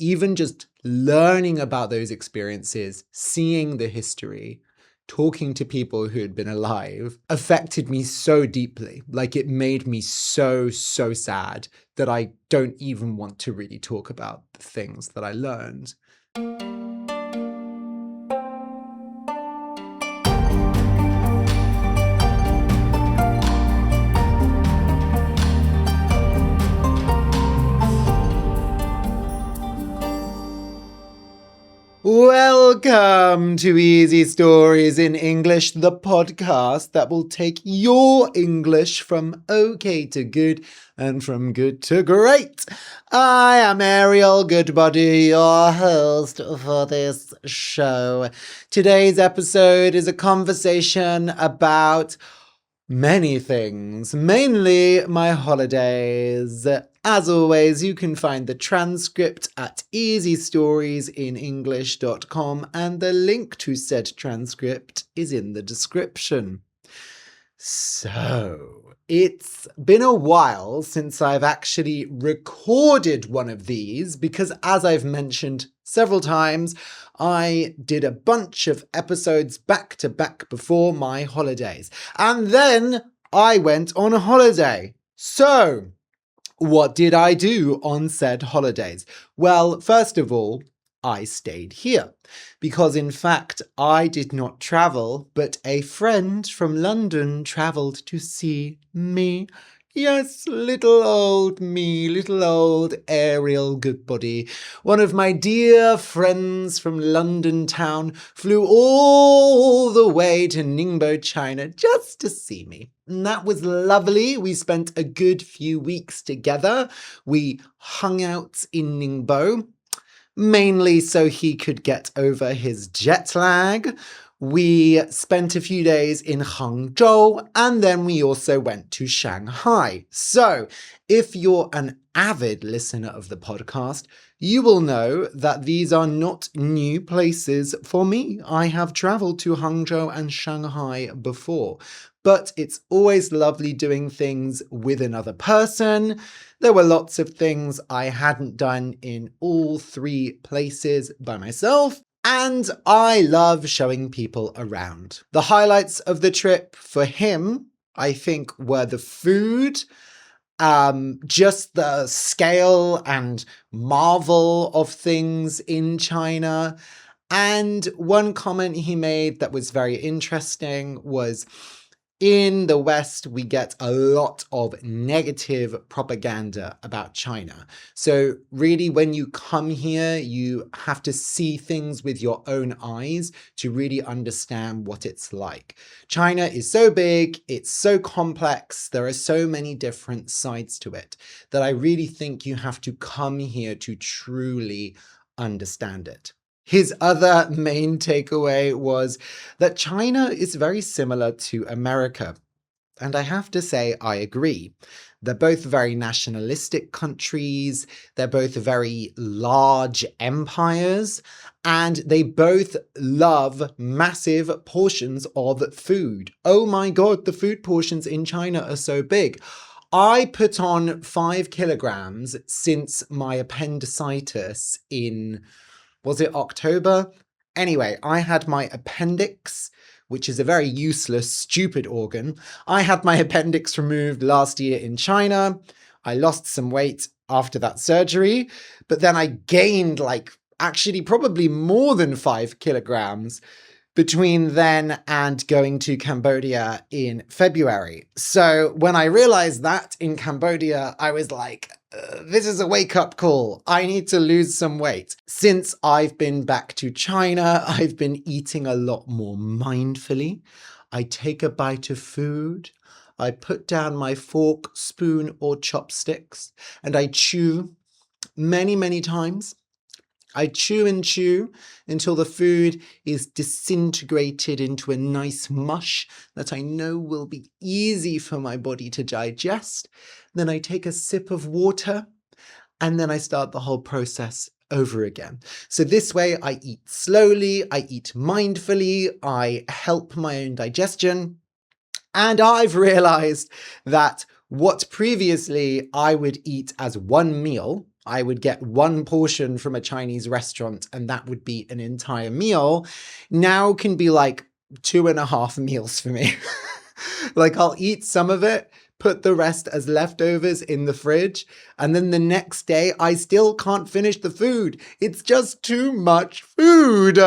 even just learning about those experiences, seeing the history, talking to people who had been alive, affected me so deeply. Like, it made me so, so sad that I don't even want to really talk about the things that I learned. Welcome to Easy Stories in English, the podcast that will take your English from okay to good and from good to great. I am Ariel Goodbody, your host for this show. Today's episode is a conversation about many things, mainly my holidays. As always, you can find the transcript at easystoriesinenglish.com, and the link to said transcript is in the description. So, it's been a while since I've actually recorded one of these because, as I've mentioned several times, I did a bunch of episodes back to back before my holidays. And then I went on a holiday. So, what did I do on said holidays? Well, first of all, I stayed here because, in fact, I did not travel, but a friend from London travelled to see me. Yes, little old me, little old Ariel Goodbody. One of my dear friends from London town flew all the way to Ningbo, China, just to see me. And that was lovely. We spent a good few weeks together. We hung out in Ningbo, mainly so he could get over his jet lag. We spent a few days in Hangzhou, and then we also went to Shanghai. So, if you're an avid listener of the podcast, you will know that these are not new places for me. I have traveled to Hangzhou and Shanghai before, but it's always lovely doing things with another person. There were lots of things I hadn't done in all three places by myself, and I love showing people around. The highlights of the trip for him, I think, were the food, just the scale and marvel of things in China. And one comment he made that was very interesting was, in the West, we get a lot of negative propaganda about China. So really, when you come here, you have to see things with your own eyes to really understand what it's like. China is so big, it's so complex, there are so many different sides to it that I really think you have to come here to truly understand it. His other main takeaway was that China is very similar to America. And I have to say, I agree. They're both very nationalistic countries, they're both very large empires, and they both love massive portions of food. Oh my God, the food portions in China are so big. I put on 5 kilograms since my appendicitis in, was it October? Anyway, I had my appendix, which is a very useless, stupid organ. I had my appendix removed last year in China. I lost some weight after that surgery, but then I gained actually probably more than 5 kilograms between then and going to Cambodia in February. So when I realized that in Cambodia, I was like, this is a wake-up call. I need to lose some weight. Since I've been back to China, I've been eating a lot more mindfully. I take a bite of food, I put down my fork, spoon, or chopsticks, and I chew many, many times. I chew and chew until the food is disintegrated into a nice mush that I know will be easy for my body to digest. Then I take a sip of water, and then I start the whole process over again. So this way I eat slowly, I eat mindfully, I help my own digestion, and I've realized that what previously I would eat as one meal, I would get one portion from a Chinese restaurant and that would be an entire meal, now can be like 2.5 meals for me. Like I'll eat some of it, put the rest as leftovers in the fridge, and then the next day I still can't finish the food. It's just too much food.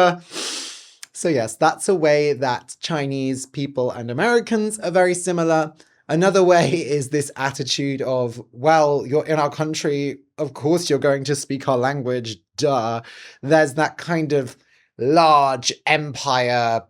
So yes, that's a way that Chinese people and Americans are very similar. Another way is this attitude of, well, you're in our country, of course you're going to speak our language, duh. There's that kind of large empire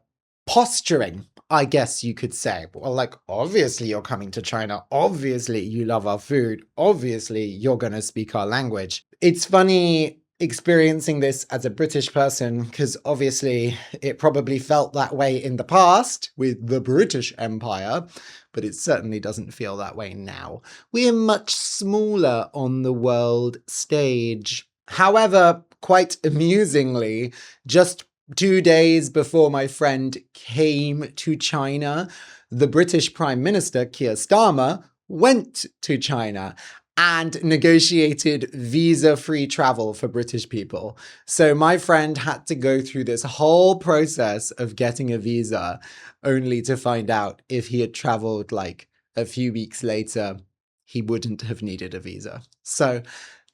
posturing, I guess you could say. Well, like, obviously you're coming to China. Obviously you love our food. Obviously you're going to speak our language. It's funny experiencing this as a British person, because obviously it probably felt that way in the past with the British Empire, but it certainly doesn't feel that way now. We're much smaller on the world stage. However, quite amusingly, just 2 days before my friend came to China, the British Prime Minister, Keir Starmer, went to China and negotiated visa-free travel for British people. So my friend had to go through this whole process of getting a visa, only to find out if he had traveled like a few weeks later, he wouldn't have needed a visa. So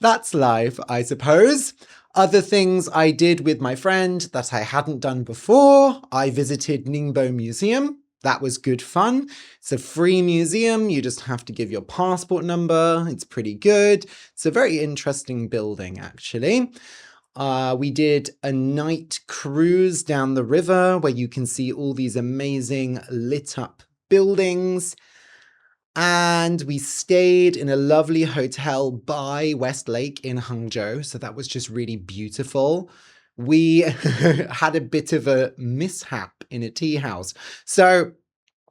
that's life, I suppose. Other things I did with my friend that I hadn't done before, I visited Ningbo Museum. That was good fun. It's a free museum. You just have to give your passport number. It's pretty good. It's a very interesting building, actually. We did a night cruise down the river where you can see all these amazing lit up buildings. And we stayed in a lovely hotel by Westlake in Hangzhou. So that was just really beautiful. We had a bit of a mishap in a tea house. So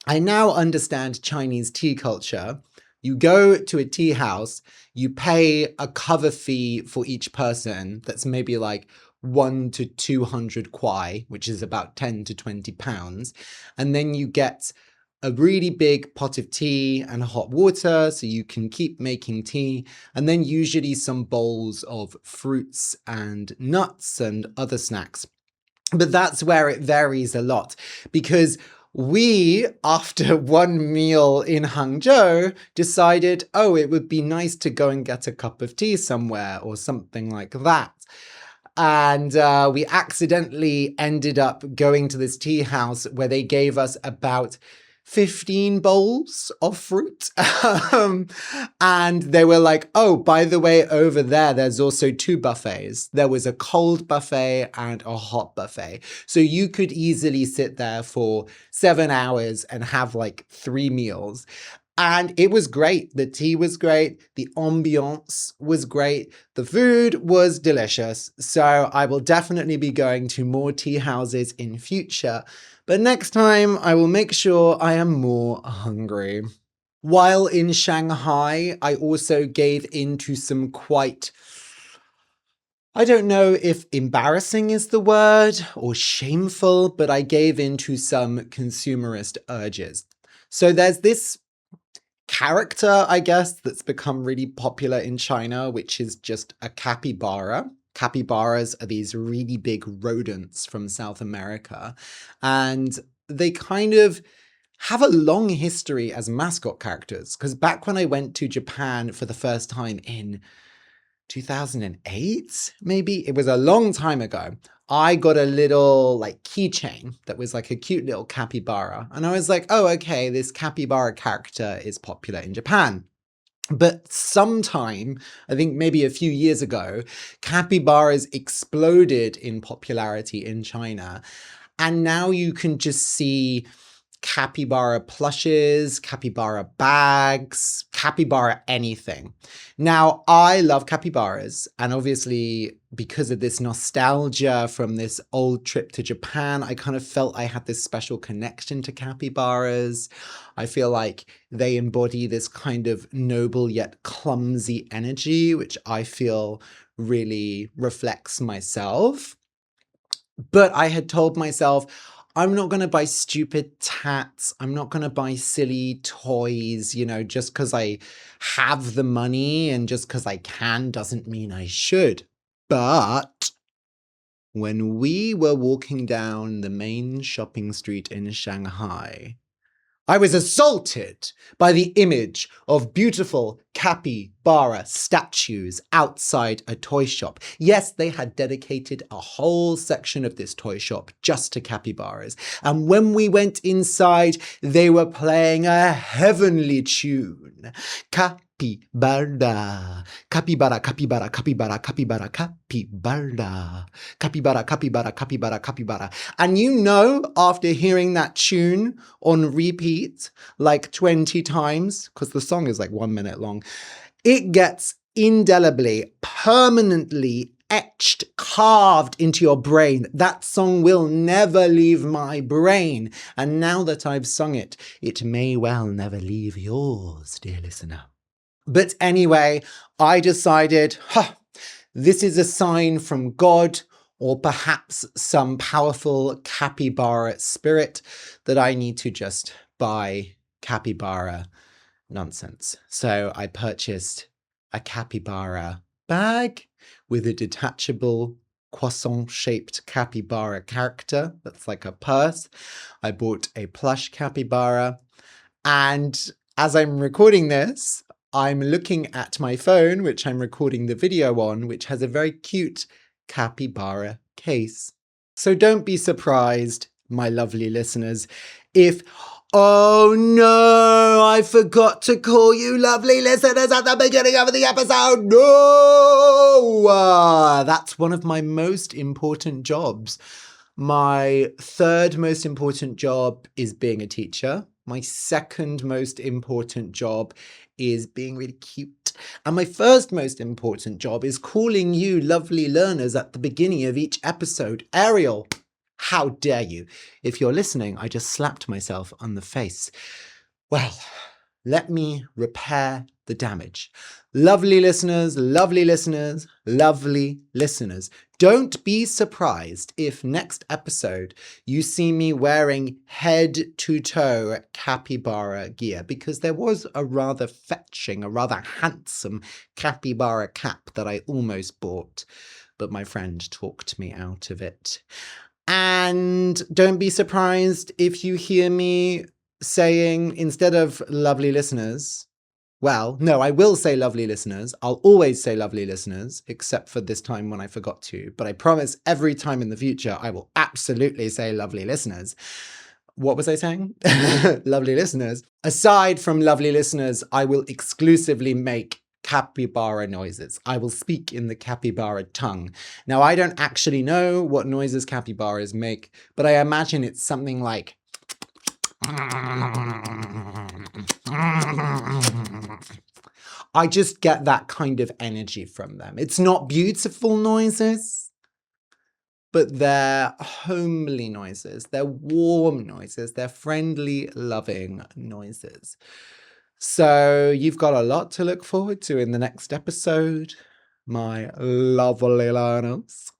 I now understand Chinese tea culture. You go to a tea house, you pay a cover fee for each person. That's maybe like 1 to 200 kwai, which is about 10 to 20 pounds. And then you get a really big pot of tea and hot water so you can keep making tea, and then usually some bowls of fruits and nuts and other snacks. But that's where it varies a lot, because we, after one meal in Hangzhou, decided, oh, it would be nice to go and get a cup of tea somewhere or something like that. And we accidentally ended up going to this tea house where they gave us about 15 bowls of fruit. And they were like, oh, by the way, over there's also 2 buffets. There was a cold buffet and a hot buffet. So you could easily sit there for 7 hours and have like 3 meals. And it was great. The tea was great. The ambiance was great. The food was delicious. So I will definitely be going to more tea houses in future. But next time I will make sure I am more hungry. While in Shanghai, I also gave into some quite, I don't know if embarrassing is the word or shameful, but I gave into some consumerist urges. So there's this character, I guess, that's become really popular in China, which is just a capybara. Capybaras are these really big rodents from South America, and they kind of have a long history as mascot characters, because back when I went to Japan for the first time in 2008, maybe, it was a long time ago, I got a little like keychain that was like a cute little capybara. And I was like, oh, okay, this capybara character is popular in Japan. But sometime, I think maybe a few years ago, capybaras exploded in popularity in China. And now you can just see capybara plushes, capybara bags, capybara anything. Now, I love capybaras, and obviously because of this nostalgia from this old trip to Japan, I kind of felt I had this special connection to capybaras. I feel like they embody this kind of noble yet clumsy energy, which I feel really reflects myself. But I had told myself, I'm not going to buy stupid tats. I'm not going to buy silly toys, just because I have the money and just because I can doesn't mean I should. But when we were walking down the main shopping street in Shanghai, I was assaulted by the image of beautiful capybara statues outside a toy shop. Yes, they had dedicated a whole section of this toy shop just to capybaras. And when we went inside, they were playing a heavenly tune. Capybara, capybara, capybara, capybara, capybara, capybara, capybara, capybara, capybara, capybara. And after hearing that tune on repeat like 20 times, because the song is like 1 minute long, it gets indelibly, permanently etched, carved into your brain. That song will never leave my brain. And now that I've sung it, it may well never leave yours, dear listener. But anyway, I decided, this is a sign from God or perhaps some powerful capybara spirit that I need to just buy capybara nonsense. So I purchased a capybara bag with a detachable croissant-shaped capybara character that's like a purse. I bought a plush capybara, and as I'm recording this, I'm looking at my phone, which I'm recording the video on, which has a very cute capybara case. So don't be surprised, my lovely listeners, if, oh no, I forgot to call you lovely listeners at the beginning of the episode. No! That's one of my most important jobs. My third most important job is being a teacher. My second most important job is being really cute. And my first most important job is calling you lovely learners at the beginning of each episode. Ariel, how dare you? If you're listening, I just slapped myself on the face. Well, let me repair the damage. Lovely listeners, lovely listeners, lovely listeners. Don't be surprised if next episode you see me wearing head-to-toe capybara gear, because there was a rather fetching, a rather handsome capybara cap that I almost bought, but my friend talked me out of it. And don't be surprised if you hear me saying, instead of lovely listeners, well, no, I will say lovely listeners. I'll always say lovely listeners, except for this time when I forgot to. But I promise every time in the future, I will absolutely say lovely listeners. What was I saying? Lovely listeners. Aside from lovely listeners, I will exclusively make capybara noises. I will speak in the capybara tongue. Now, I don't actually know what noises capybaras make, but I imagine it's something like I just get that kind of energy from them. It's not beautiful noises, but they're homely noises. They're warm noises. They're friendly, loving noises. So you've got a lot to look forward to in the next episode, my lovely learners.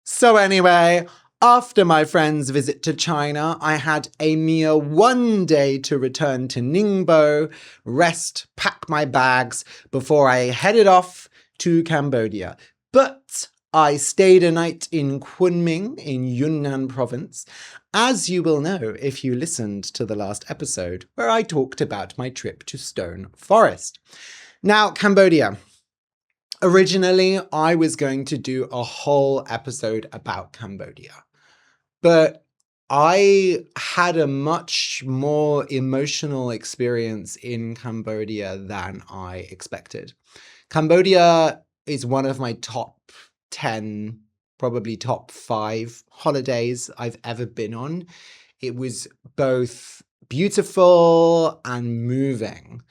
So anyway, after my friend's visit to China, I had a mere 1 day to return to Ningbo, rest, pack my bags before I headed off to Cambodia. But I stayed a night in Kunming in Yunnan province, as you will know if you listened to the last episode where I talked about my trip to Stone Forest. Now, Cambodia. Originally, I was going to do a whole episode about Cambodia, but I had a much more emotional experience in Cambodia than I expected. Cambodia is one of my top 10, probably top 5 holidays I've ever been on. It was both beautiful and moving.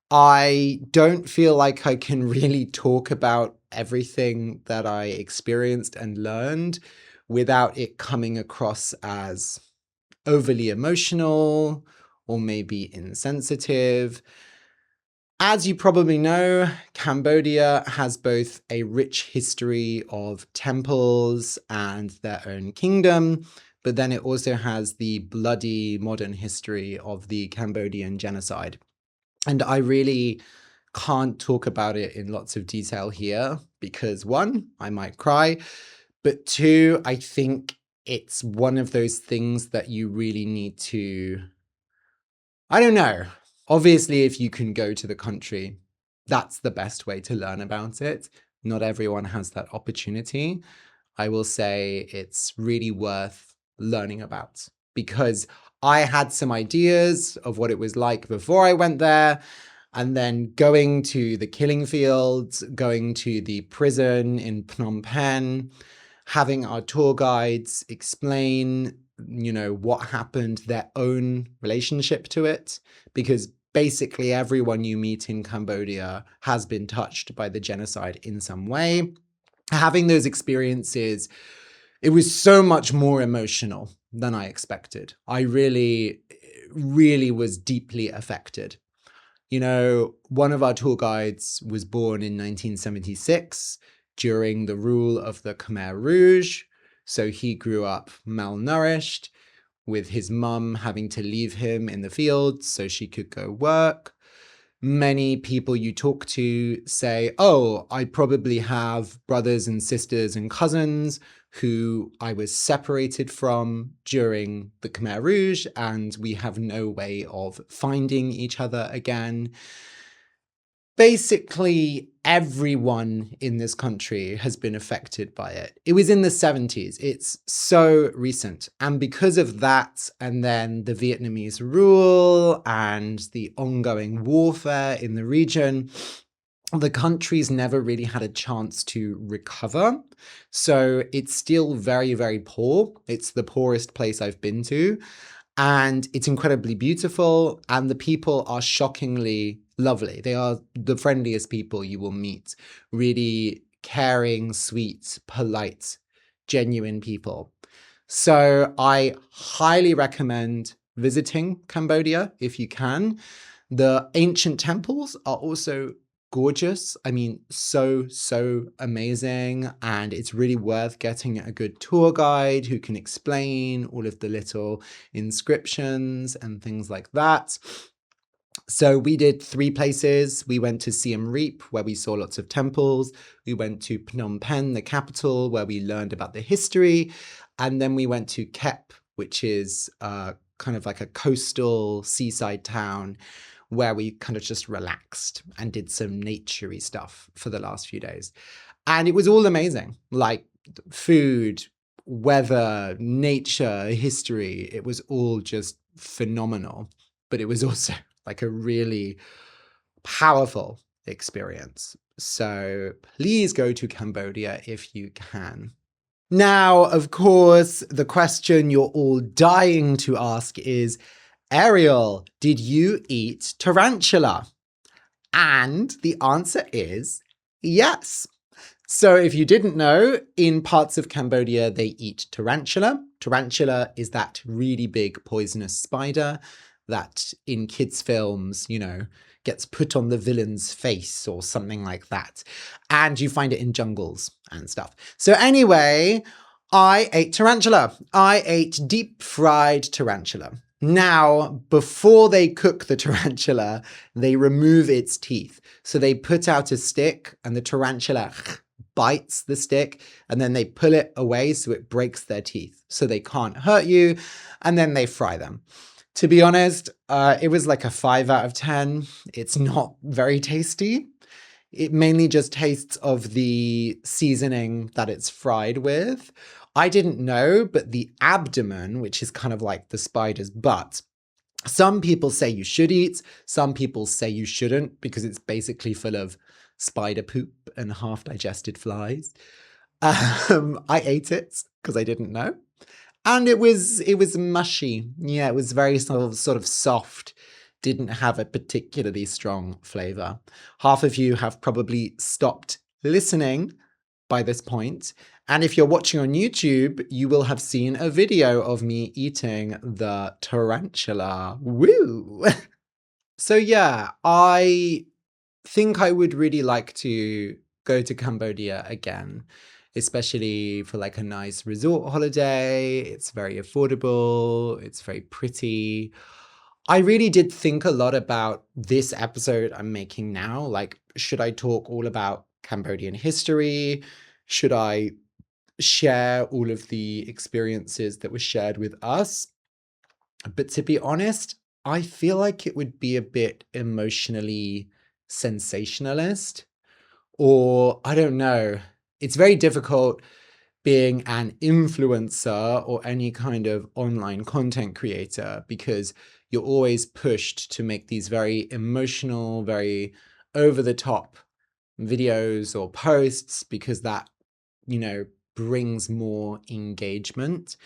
I don't feel like I can really talk about everything that I experienced and learned without it coming across as overly emotional or maybe insensitive. As you probably know, Cambodia has both a rich history of temples and their own kingdom, but then it also has the bloody modern history of the Cambodian genocide. And I really can't talk about it in lots of detail here because one, I might cry, but two, I think it's one of those things that you really need to, I don't know. Obviously, if you can go to the country, that's the best way to learn about it. Not everyone has that opportunity. I will say it's really worth learning about because I had some ideas of what it was like before I went there. And then going to the killing fields, going to the prison in Phnom Penh, having our tour guides explain, what happened, their own relationship to it, because basically everyone you meet in Cambodia has been touched by the genocide in some way. Having those experiences, it was so much more emotional than I expected. I really, really was deeply affected. One of our tour guides was born in 1976 during the rule of the Khmer Rouge. So he grew up malnourished, with his mum having to leave him in the fields so she could go work. Many people you talk to say, oh, I probably have brothers and sisters and cousins who I was separated from during the Khmer Rouge, and we have no way of finding each other again. Basically, everyone in this country has been affected by it. It was in the 70s. It's so recent. And because of that, and then the Vietnamese rule and the ongoing warfare in the region, the country's never really had a chance to recover. So it's still very, very poor. It's the poorest place I've been to. And it's incredibly beautiful. And the people are shockingly lovely. They are the friendliest people you will meet. Really caring, sweet, polite, genuine people. So I highly recommend visiting Cambodia if you can. The ancient temples are also gorgeous. I mean, so amazing. And it's really worth getting a good tour guide who can explain all of the little inscriptions and things like that. So we did 3 places. We went to Siem Reap, where we saw lots of temples. We went to Phnom Penh, the capital, where we learned about the history. And then we went to Kep, which is kind of like a coastal seaside town where we kind of just relaxed and did some naturey stuff for the last few days. And it was all amazing, like food, weather, nature, history. It was all just phenomenal. But it was also like a really powerful experience. So please go to Cambodia if you can. Now, of course, the question you're all dying to ask is, Ariel, did you eat tarantula? And the answer is yes. So if you didn't know, in parts of Cambodia, they eat tarantula. Tarantula is that really big poisonous spider that in kids' films, gets put on the villain's face or something like that. And you find it in jungles and stuff. So anyway, I ate tarantula. I ate deep fried tarantula. Now, before they cook the tarantula, they remove its teeth. So they put out a stick and the tarantula bites the stick and then they pull it away so it breaks their teeth so they can't hurt you, and then they fry them. To be honest, it was like a 5 out of 10. It's not very tasty. It mainly just tastes of the seasoning that it's fried with. I didn't know, but the abdomen, which is kind of like the spider's butt, some people say you should eat, some people say you shouldn't because it's basically full of spider poop and half-digested flies. I ate it because I didn't know. And it was mushy. Yeah, it was very sort of soft. Didn't have a particularly strong flavor. Half of you have probably stopped listening by this point. And if you're watching on YouTube, you will have seen a video of me eating the tarantula. Woo! So yeah, I think I would really like to go to Cambodia again. especially for like a nice resort holiday. It's very affordable, it's very pretty. I really did think a lot about this episode I'm making now. Like, should I talk all about Cambodian history? Should I share all of the experiences that were shared with us? But to be honest, I feel like it would be a bit emotionally sensationalist, or I don't know. It's very difficult being an influencer or any kind of online content creator because you're always pushed to make these very emotional, very over the top videos or posts because that, you know, brings more engagement.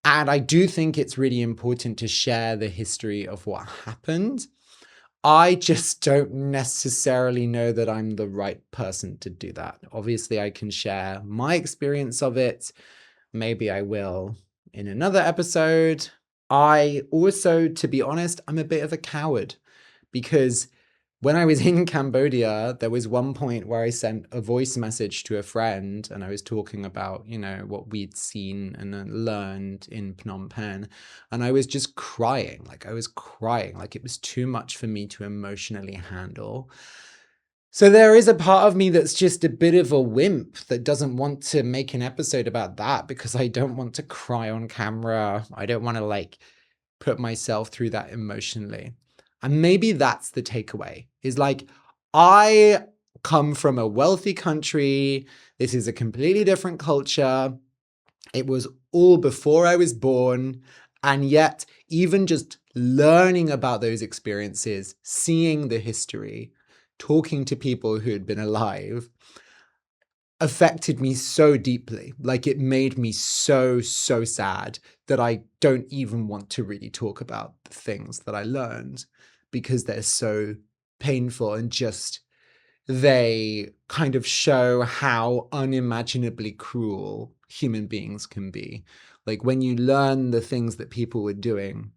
And I do think it's really important to share the history of what happened. I just don't necessarily know that I'm the right person to do that. Obviously, I can share my experience of it. Maybe I will in another episode. I also, to be honest, I'm a bit of a coward because when I was in Cambodia, there was one point where I sent a voice message to a friend and I was talking about, you know, what we'd seen and learned in Phnom Penh. And I was just crying. Like, I was crying. Like, it was too much for me to emotionally handle. So there is a part of me that's just a bit of a wimp that doesn't want to make an episode about that because I don't want to cry on camera. I don't want to like put myself through that emotionally. And maybe that's the takeaway is like, I come from a wealthy country. This is a completely different culture. It was all before I was born. And yet, even just learning about those experiences, seeing the history, talking to people who had been alive, affected me so deeply. Like it made me so sad that I don't even want to really talk about the things that I learned because they're so painful and just they kind of show how unimaginably cruel human beings can be. Like when you learn the things that people were doing,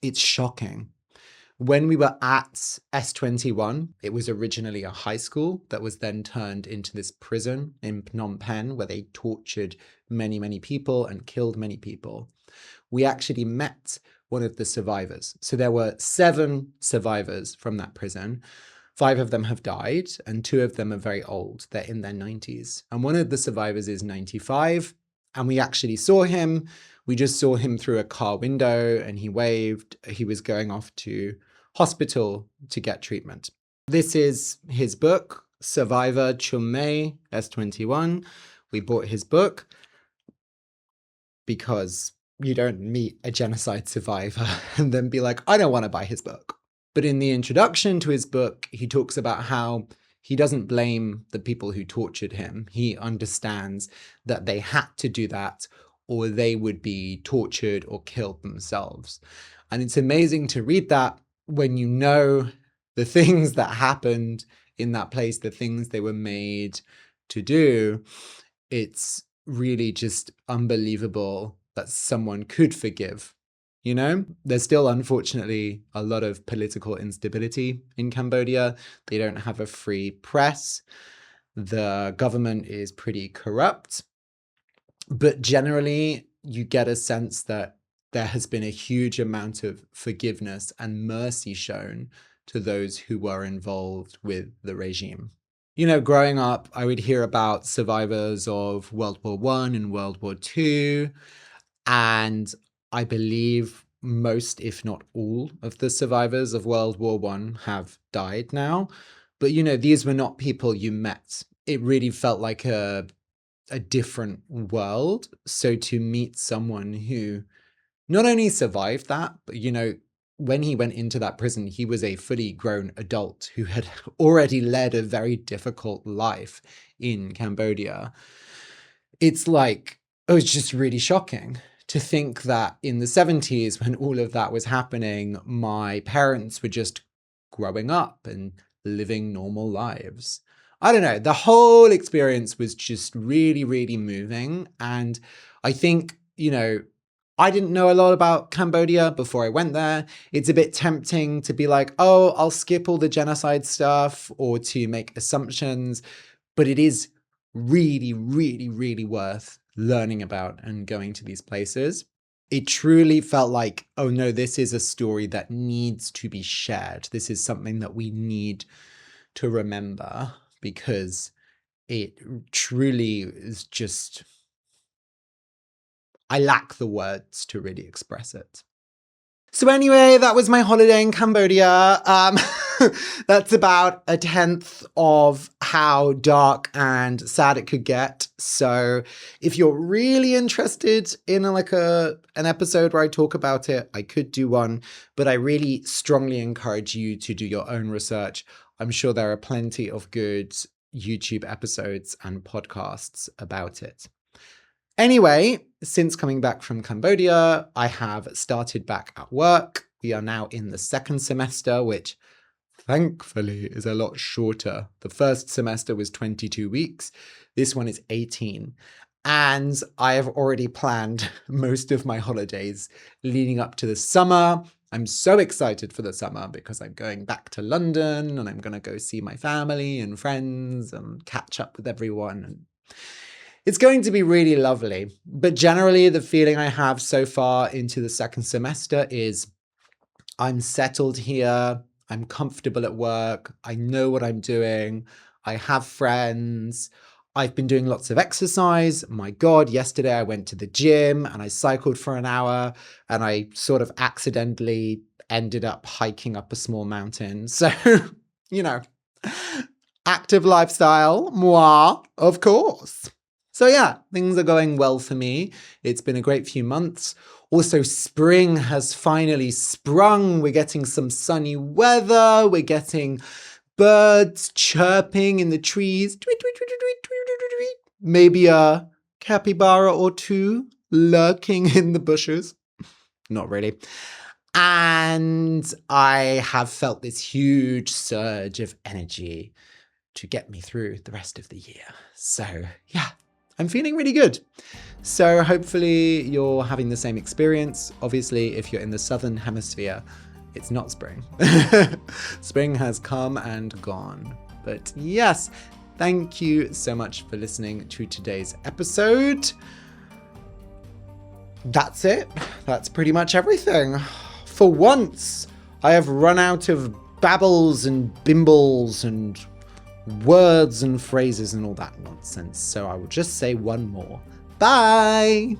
it's shocking. When we were at S21, it was originally a high school that was then turned into this prison in Phnom Penh where they tortured many people and killed many people. We actually met one of the survivors. So there were 7 survivors from that prison. 5 of them have died and 2 of them are very old. They're in their 90s. And one of the survivors is 95. And we actually saw him. We just saw him through a car window and he waved. He was going off to hospital to get treatment. This is his book, Survivor Chumay S21. We bought his book because you don't meet a genocide survivor and then be like, I don't want to buy his book. But in the introduction to his book, he talks about how he doesn't blame the people who tortured him. He understands that they had to do that or they would be tortured or killed themselves. And it's amazing to read that when you know the things that happened in that place, the things they were made to do. It's really just unbelievable that someone could forgive. You know, there's still, unfortunately, a lot of political instability in Cambodia. They don't have a free press. The government is pretty corrupt. But generally, you get a sense that there has been a huge amount of forgiveness and mercy shown to those who were involved with the regime. You know, growing up, I would hear about survivors of World War I and World War II, and I believe most, if not all, of the survivors of World War I have died now. But, you know, these were not people you met. It really felt like a different world. So to meet someone who not only survived that, but, you know, when he went into that prison, he was a fully grown adult who had already led a very difficult life in Cambodia. It's like, it was just really shocking to think that in the 70s, when all of that was happening, my parents were just growing up and living normal lives. I don't know, the whole experience was just really moving. And I think, you know, I didn't know a lot about Cambodia before I went there. It's a bit tempting to be like, oh, I'll skip all the genocide stuff or to make assumptions, but it is really, really, really worth learning about and going to these places. It truly felt like, oh no, this is a story that needs to be shared. This is something that we need to remember, because it truly is just, I lack the words to really express it. So anyway, that was my holiday in Cambodia. That's about 1/10 of how dark and sad it could get. So if you're really interested in an episode where I talk about it, I could do one, but I really strongly encourage you to do your own research. I'm sure there are plenty of good YouTube episodes and podcasts about it. Anyway, since coming back from Cambodia, I have started back at work. We are now in the second semester, which thankfully is a lot shorter. The first semester was 22 weeks. This one is 18. And I have already planned most of my holidays leading up to the summer. I'm so excited for the summer because I'm going back to London and I'm going to go see my family and friends and catch up with everyone. And it's going to be really lovely. But generally, the feeling I have so far into the second semester is I'm settled here. I'm comfortable at work. I know what I'm doing. I have friends. I've been doing lots of exercise. My God, yesterday I went to the gym and I cycled for an hour and I sort of accidentally ended up hiking up a small mountain. So, active lifestyle, moi, of course. So yeah, things are going well for me. It's been a great few months. Also, spring has finally sprung. We're getting some sunny weather. We're getting birds chirping in the trees. Tweet, tweet, tweet, tweet, tweet, tweet, tweet, tweet. Maybe a capybara or two lurking in the bushes. Not really. And I have felt this huge surge of energy to get me through the rest of the year. So yeah, I'm feeling really good. So hopefully you're having the same experience. Obviously, if you're in the southern hemisphere, it's not spring. Spring has come and gone. But yes, thank you so much for listening to today's episode. That's it. That's pretty much everything. For once, I have run out of babbles and bimbles and words and phrases and all that nonsense. So I will just say one more. Bye!